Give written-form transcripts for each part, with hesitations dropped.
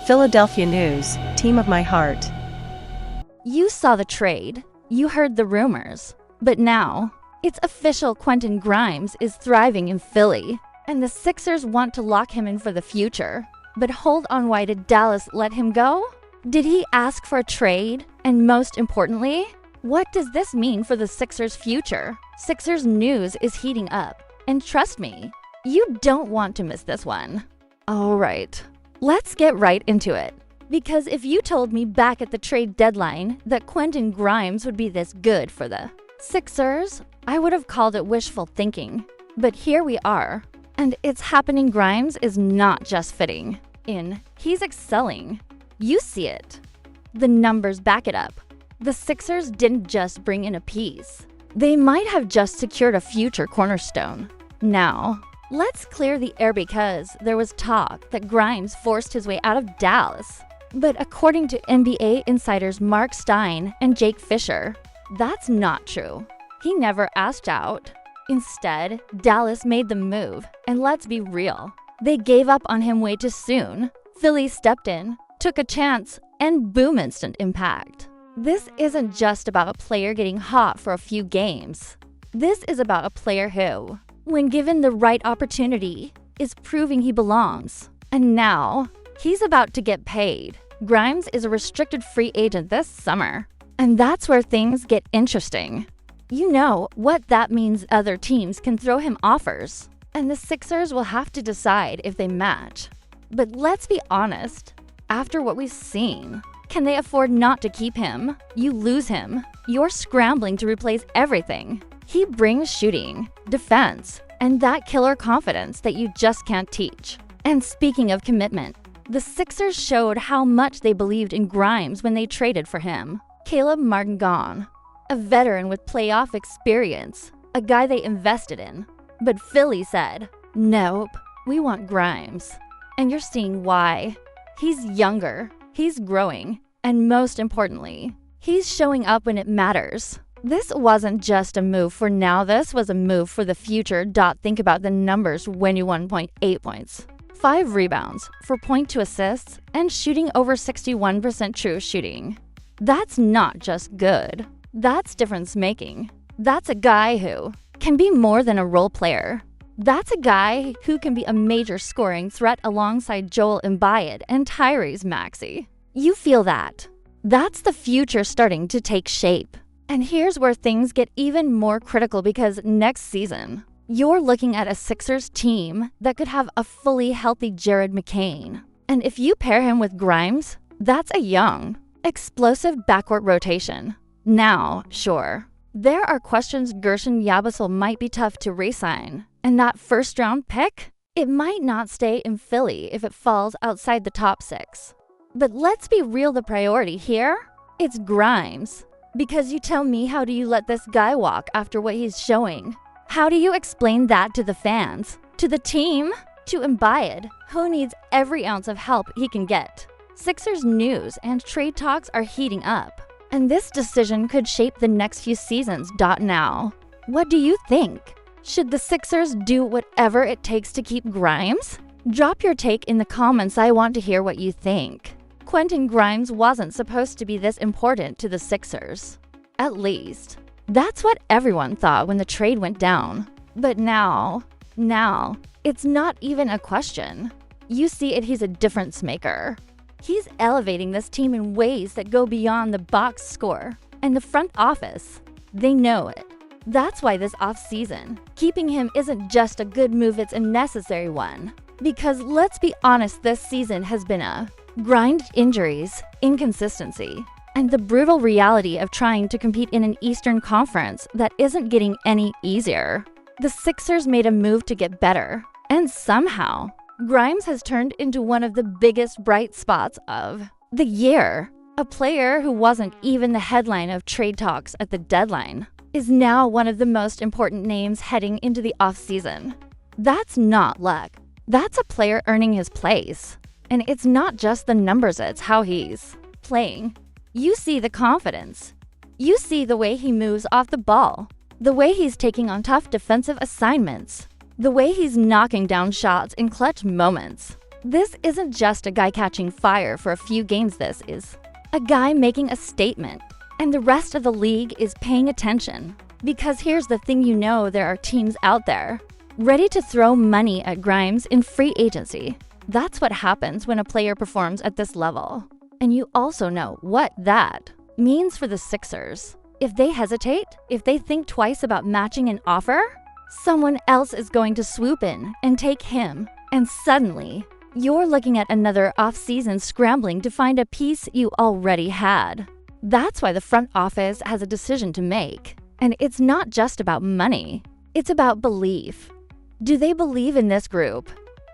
Philadelphia news, team of my heart. You saw the trade. You heard the rumors. But now, it's official, Quentin Grimes is thriving in Philly, and the Sixers want to lock him in for the future. But hold on, why did Dallas let him go? Did he ask for a trade? And most importantly, what does this mean for the Sixers' future? Sixers news is heating up, and trust me, you don't want to miss this one. All right, let's get right into it. Because if you told me back at the trade deadline that Quentin Grimes would be this good for the Sixers, I would have called it wishful thinking. But here we are, and it's happening. Grimes is not just fitting in, he's excelling. You see it. The numbers back it up. The Sixers didn't just bring in a piece. They might have just secured a future cornerstone. Now, let's clear the air because there was talk that Grimes forced his way out of Dallas. But according to NBA insiders Mark Stein and Jake Fisher, that's not true. He never asked out. Instead, Dallas made the move, and let's be real, they gave up on him way too soon. Philly stepped in, took a chance, and boom, instant impact. This isn't just about a player getting hot for a few games. This is about a player who, when given the right opportunity, is proving he belongs. And now, he's about to get paid. Grimes is a restricted free agent this summer. And that's where things get interesting. You know what that means. Other teams can throw him offers, and the Sixers will have to decide if they match. But let's be honest, after what we've seen, can they afford not to keep him? You lose him, you're scrambling to replace everything. He brings shooting, defense, and that killer confidence that you just can't teach. And speaking of commitment, the Sixers showed how much they believed in Grimes when they traded for him. Caleb Martin, a veteran with playoff experience, a guy they invested in. But Philly said, nope, we want Grimes. And you're seeing why. He's younger, he's growing, and most importantly, he's showing up when it matters. This wasn't just a move for now, this was a move for the future. Think about the numbers when you 1.8 points, 5 rebounds, 4.2 assists, and shooting over 61% true shooting. That's not just good. That's difference making. That's a guy who can be more than a role player. That's a guy who can be a major scoring threat alongside Joel Embiid and Tyrese Maxey. You feel that? That's the future starting to take shape. And here's where things get even more critical, because next season, you're looking at a Sixers team that could have a fully healthy Jared McCain. And if you pair him with Grimes, that's a young, explosive backcourt rotation. Now, sure, there are questions. Gershon Yabusele might be tough to re-sign. And that first-round pick? It might not stay in Philly if it falls outside the top 6. But let's be real, the priority here? It's Grimes. Because you tell me, how do you let this guy walk after what he's showing? How do you explain that to the fans? To the team? To Embiid, who needs every ounce of help he can get? Sixers news and trade talks are heating up. And this decision could shape the next few seasons. Now, what do you think? Should the Sixers do whatever it takes to keep Grimes? Drop your take in the comments. I want to hear what you think. Quentin Grimes wasn't supposed to be this important to the Sixers. At least, that's what everyone thought when the trade went down. But now, it's not even a question. You see it, he's a difference maker. He's elevating this team in ways that go beyond the box score. And the front office, they know it. That's why this offseason, keeping him isn't just a good move, it's a necessary one. Because let's be honest, this season has been a grind: injuries, inconsistency, and the brutal reality of trying to compete in an Eastern Conference that isn't getting any easier. The Sixers made a move to get better, and somehow, Grimes has turned into one of the biggest bright spots of the year. A player who wasn't even the headline of trade talks at the deadline is now one of the most important names heading into the offseason. That's not luck. That's a player earning his place. And it's not just the numbers, it's how he's playing. You see the confidence. You see the way he moves off the ball, the way he's taking on tough defensive assignments, the way he's knocking down shots in clutch moments. This isn't just a guy catching fire for a few games, this is a guy making a statement. And the rest of the league is paying attention. Because here's the thing, there are teams out there ready to throw money at Grimes in free agency. That's what happens when a player performs at this level. And you also know what that means for the Sixers. If they hesitate, if they think twice about matching an offer, someone else is going to swoop in and take him. And suddenly, you're looking at another offseason scrambling to find a piece you already had. That's why the front office has a decision to make. And it's not just about money. It's about belief. Do they believe in this group?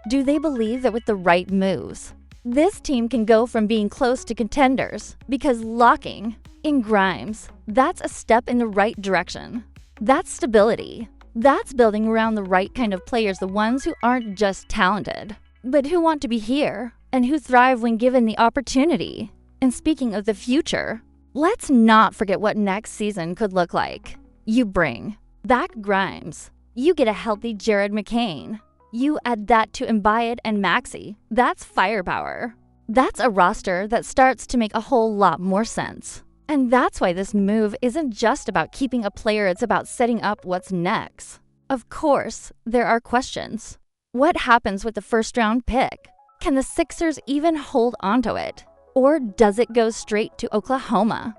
Do they believe that with the right moves, this team can go from being close to contenders? Because locking in Grimes, that's a step in the right direction. That's stability. That's building around the right kind of players, the ones who aren't just talented, but who want to be here and who thrive when given the opportunity. And speaking of the future, let's not forget what next season could look like. You bring back Grimes. You get a healthy Jared McCain. You add that to Embiid and Maxey. That's firepower. That's a roster that starts to make a whole lot more sense. And that's why this move isn't just about keeping a player, it's about setting up what's next. Of course, there are questions. What happens with the first-round pick? Can the Sixers even hold onto it? Or does it go straight to Oklahoma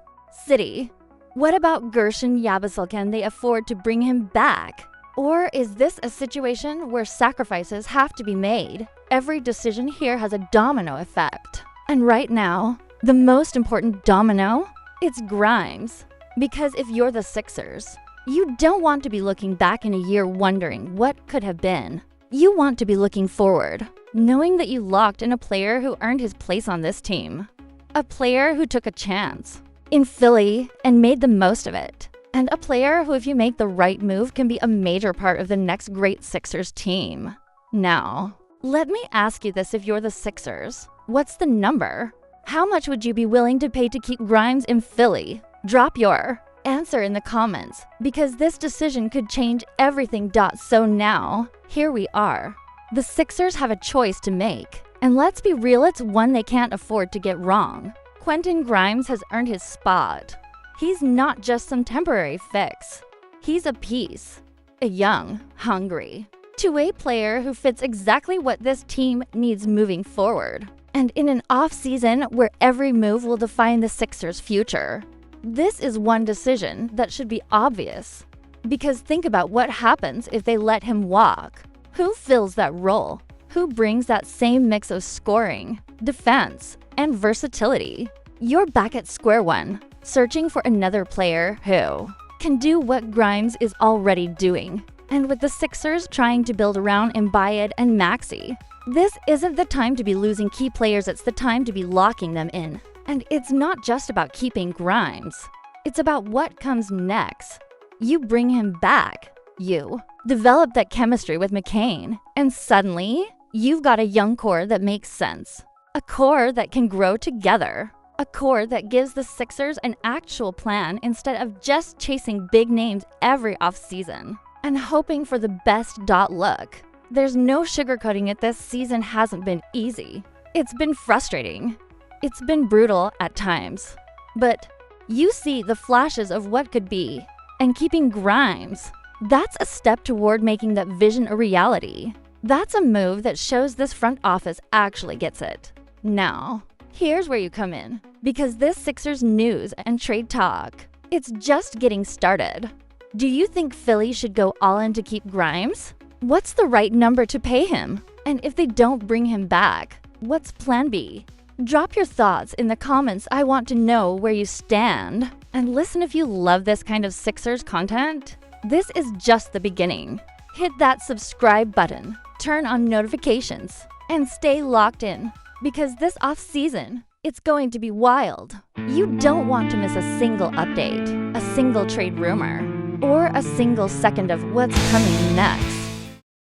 City? What about Gershon Yabusel? Can they afford to bring him back? Or is this a situation where sacrifices have to be made? Every decision here has a domino effect. And right now, the most important domino? It's Grimes. Because if you're the Sixers, you don't want to be looking back in a year wondering what could have been. You want to be looking forward, knowing that you locked in a player who earned his place on this team. A player who took a chance in Philly and made the most of it. And a player who, if you make the right move, can be a major part of the next great Sixers team. Now, let me ask you this: if you're the Sixers, what's the number? How much would you be willing to pay to keep Grimes in Philly? Drop your answer in the comments, because this decision could change everything. So now, here we are. The Sixers have a choice to make. And let's be real, it's one they can't afford to get wrong. Quentin Grimes has earned his spot. He's not just some temporary fix. He's a piece. A young, hungry, two-way player who fits exactly what this team needs moving forward. And in an off-season where every move will define the Sixers' future, this is one decision that should be obvious. Because think about what happens if they let him walk. Who fills that role? Who brings that same mix of scoring, defense, and versatility? You're back at square one, searching for another player who can do what Grimes is already doing. And with the Sixers trying to build around Embiid and Maxey, this isn't the time to be losing key players, it's the time to be locking them in. And it's not just about keeping Grimes. It's about what comes next. You bring him back. You develop that chemistry with McCain. And suddenly, you've got a young core that makes sense. A core that can grow together. A core that gives the Sixers an actual plan instead of just chasing big names every offseason and hoping for the best. Look, there's no sugarcoating it. This season hasn't been easy. It's been frustrating. It's been brutal at times. But you see the flashes of what could be. And keeping Grimes, that's a step toward making that vision a reality. That's a move that shows this front office actually gets it. Now, here's where you come in, because this Sixers news and trade talk, it's just getting started. Do you think Philly should go all in to keep Grimes? What's the right number to pay him? And if they don't bring him back, what's plan B? Drop your thoughts in the comments. I want to know where you stand. And listen, if you love this kind of Sixers content, this is just the beginning. Hit that subscribe button, turn on notifications, and stay locked in. Because this off-season, it's going to be wild. You don't want to miss a single update, a single trade rumor, or a single second of what's coming next.